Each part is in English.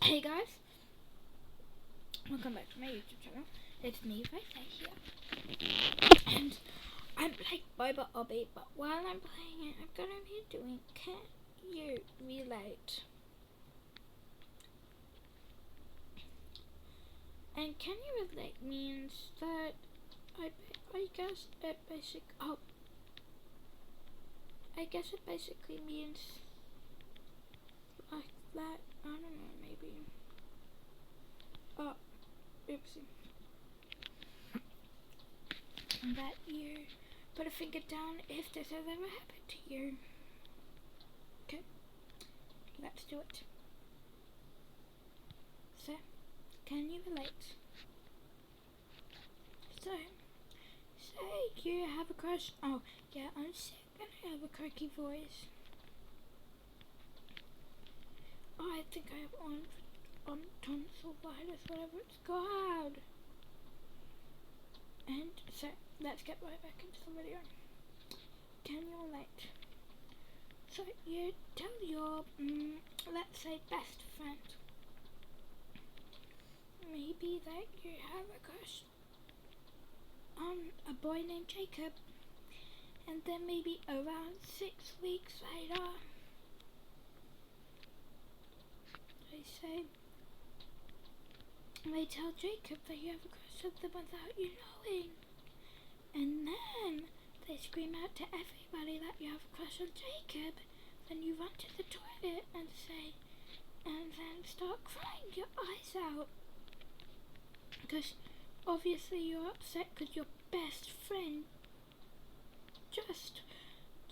Hey guys, welcome back to my YouTube channel. It's me, Faith here, and I'm playing Boba Obby, but while I'm playing it, I'm gonna be doing Can You Relate? And Can You Relate means that I guess it basically means like that. I don't know, maybe. Oh, oopsie. That you put a finger down if this has ever happened to you. Okay, let's do it. So, can you relate? So, say you have a crush. Oh, yeah, I'm gonna have a croaky voice. Oh, I think I have on tonsillitis, whatever it's called. And so, let's get right back into the video. Can you relate? So, you tell your, let's say, best friend, maybe that you have a crush on a boy named Jacob, and then maybe around 6 weeks later, they tell Jacob that you have a crush on them without you knowing, and then they scream out to everybody that you have a crush on Jacob. Then you run to the toilet and then start crying your eyes out, because obviously you're upset because your best friend just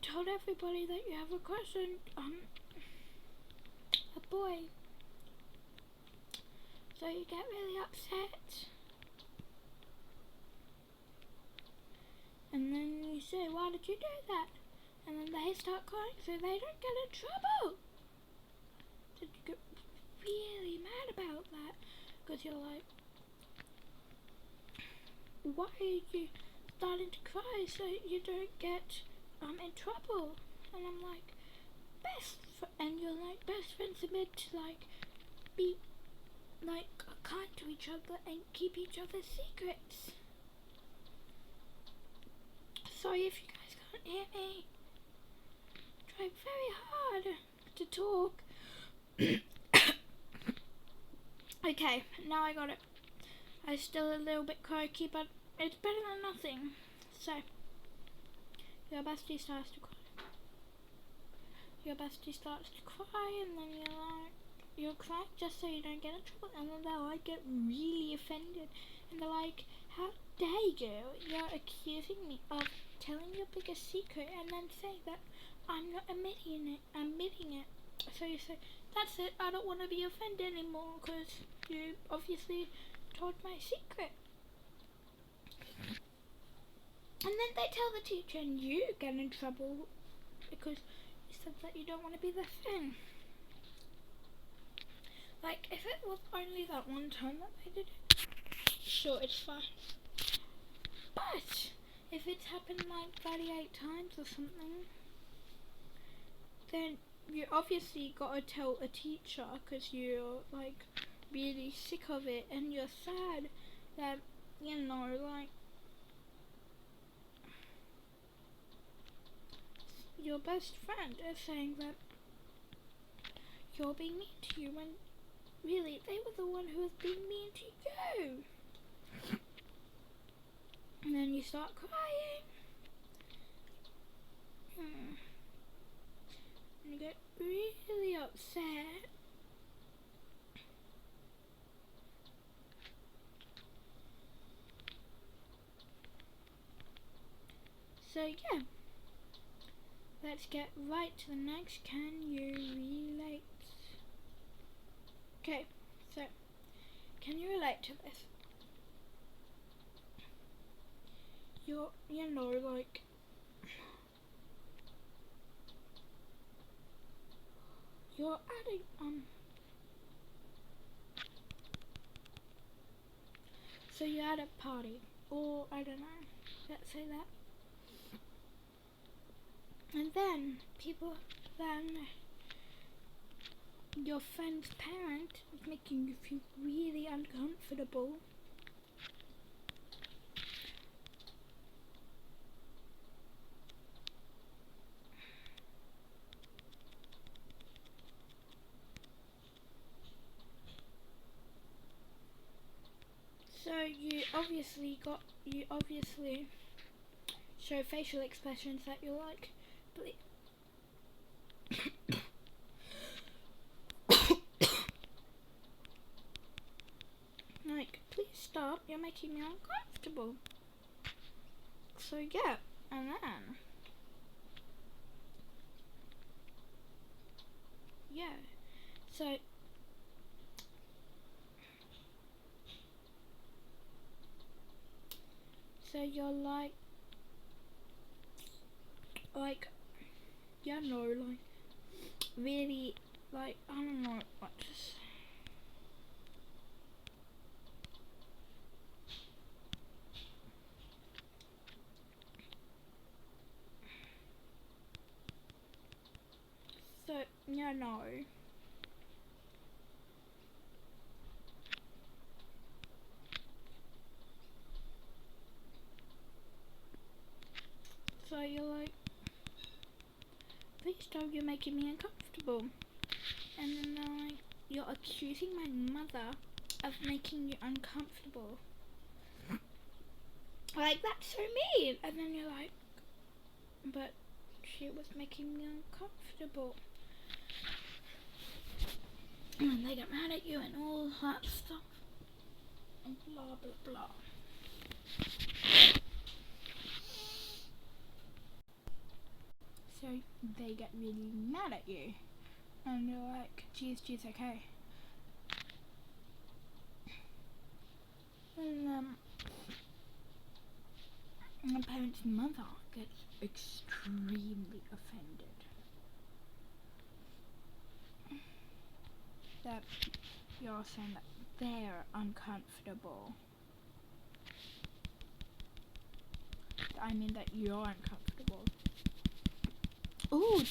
told everybody that you have a crush on a boy. So you get really upset. And then you say, why did you do that? And then they start crying so they don't get in trouble. So you get really mad about that, because you're like, why are you starting to cry so you don't get in trouble? And I'm like, and you're like, best friends are meant to like be like kind to each other and keep each other's secrets. Sorry if you guys can't hear me. Try very hard to talk. Okay, now I got it. I'm still a little bit croaky, but it's better than nothing. So, your bestie starts to cry. And then you're crying just so you don't get in trouble, and then they'll like get really offended, and they're like, how dare you? You're accusing me of telling your biggest secret and then saying that I'm not admitting it. So you say, that's it, I don't want to be offended anymore because you obviously told my secret. And then they tell the teacher and you get in trouble because you said that you don't want to be their friend. Like, if it was only that one time that they did it, sure, it's fine. But if it's happened like 38 times or something, then you obviously gotta tell a teacher because you're like really sick of it and you're sad that, you know, like your best friend is saying that you're being mean to you when really they were the one who was being mean to you. And then you start crying. And you get really upset. So yeah, let's get right to the next Can You Relate? Okay, so can you relate to this? You know, like you're at so you're at a party, or I don't know, let's say that. And then your friend's parent is making you feel really uncomfortable. So you obviously show facial expressions that you like. Like, please stop, you're making me uncomfortable. So yeah, and then yeah, so you're like yeah, no, like really, like, I don't know what to say. So yeah, no. So you're like, please stop, you're making me uncomfortable. And then they're like, you're accusing my mother of making you uncomfortable. Like, that's so mean. And then you're like, but she was making me uncomfortable. And then they get mad at you and all that stuff. And blah, blah, blah. So they get really mad at you. And you're like, geez, okay. And my parents' mother gets extremely offended that you're saying that they're uncomfortable. I mean that you're uncomfortable. Ooh,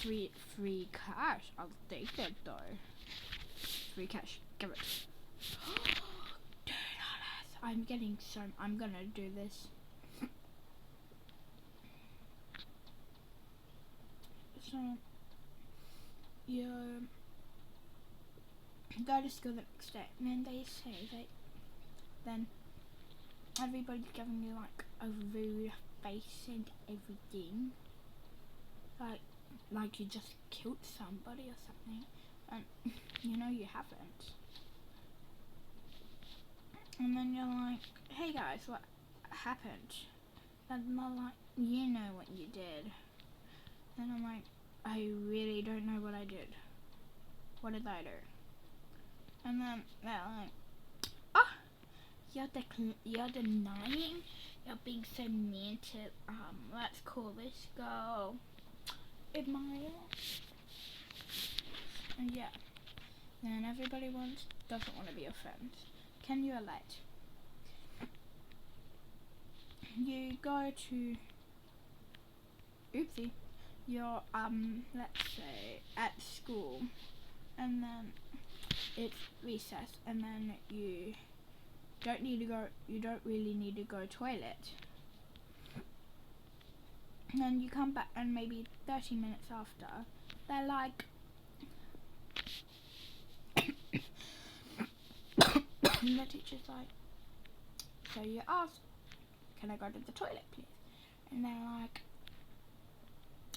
free cash. I'll take it though. Free cash. Give it. $2. I'm gonna do this. So you go to school the next day, and then they say that then everybody's giving you like a rude face and everything, like you just killed somebody or something, and you know you haven't. And then you're like, hey guys, what happened? And they're like, you know what you did. And I'm like, I really don't know what I did. What did I do? And then they're like, oh, you're denying. You're being so mean to, let's call this girl Admire. And yeah. Then everybody doesn't want to be your friend. Can you relate? You go to, oopsie, you're, let's say, at school, and then it's recess, and then you don't really need to go toilet. And then you come back, and maybe 30 minutes after, they're like, and the teacher's like, so you ask, can I go to the toilet, please? And they're like,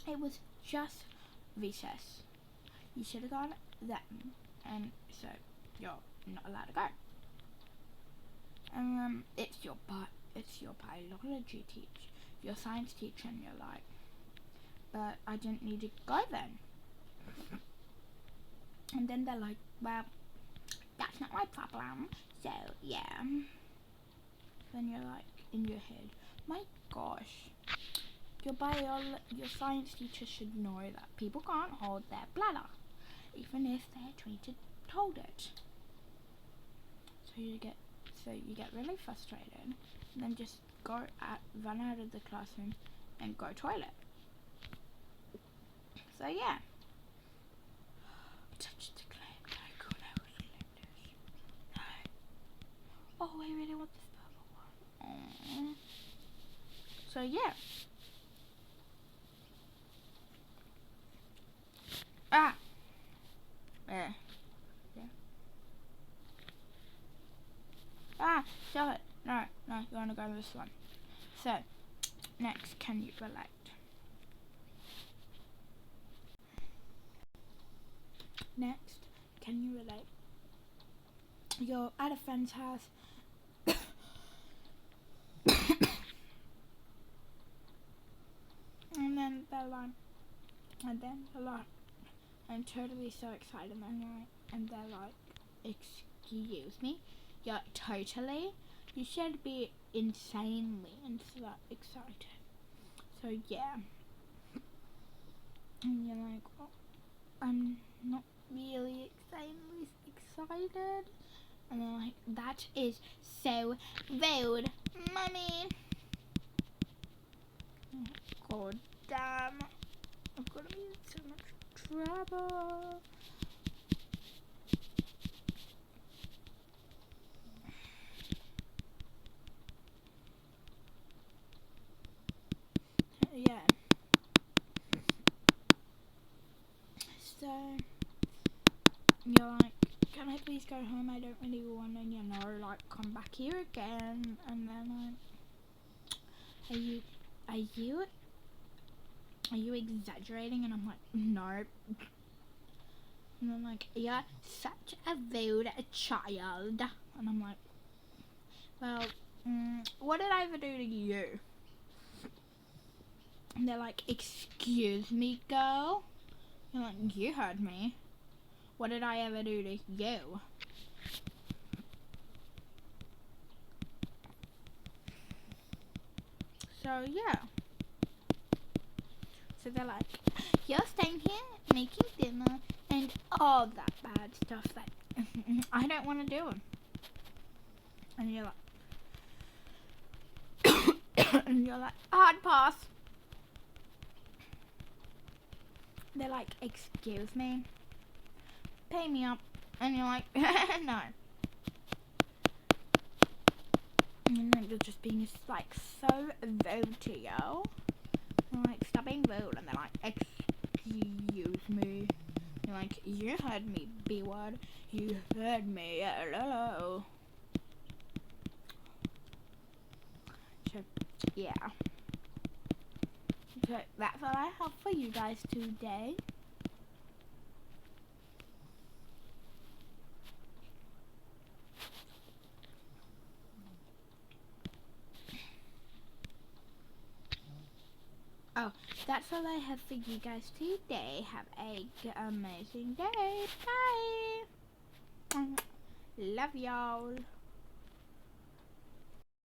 it was just recess. You should have gone then. And so you're not allowed to go. And it's your biology teacher, your science teacher, and you're like, but I didn't need to go then. And then they're like, well, that's not my problem. So yeah. Then you're like, in your head, my gosh, your science teacher should know that people can't hold their bladder, even if they're trained to hold it. So you get really frustrated, and then just run out of the classroom and go toilet. So yeah. Touch the clay, yeah. Ah. Yeah. Ah, stop it. No, you want to go this one. So, next, can you relate? Next, can you relate? You're at a friend's house. And then they're like, I'm totally so excited. And they're like, excuse me? Yeah, totally. You should be insanely excited. So yeah. And you're like, oh, I'm not really insanely excited. And they're like, that is so rude, Mummy. God damn. I'm gonna be in so much trouble. Yeah. So you're like, can I please go home? I don't really want to, like, come back here again. And then are you exaggerating? And I'm like, no. And I'm like, you're such a rude child. And I'm like, well, what did I ever do to you? And they're like, excuse me, girl? You're like, you heard me. What did I ever do to you? So, yeah. So they're like, you're staying here, making dinner, and all that bad stuff that I don't want to do. And you're like, and you're like, hard pass. They're like, excuse me, pay me up. And you're like, no. And then you're just being like so rude to you. I'm like, stop being rude. And they're like, excuse me. You're like, you heard me, B-word. You heard me. Hello. So, yeah. So that's all I have for you guys today. Oh, that's all I have for you guys today. Have a amazing day. Bye. Love y'all.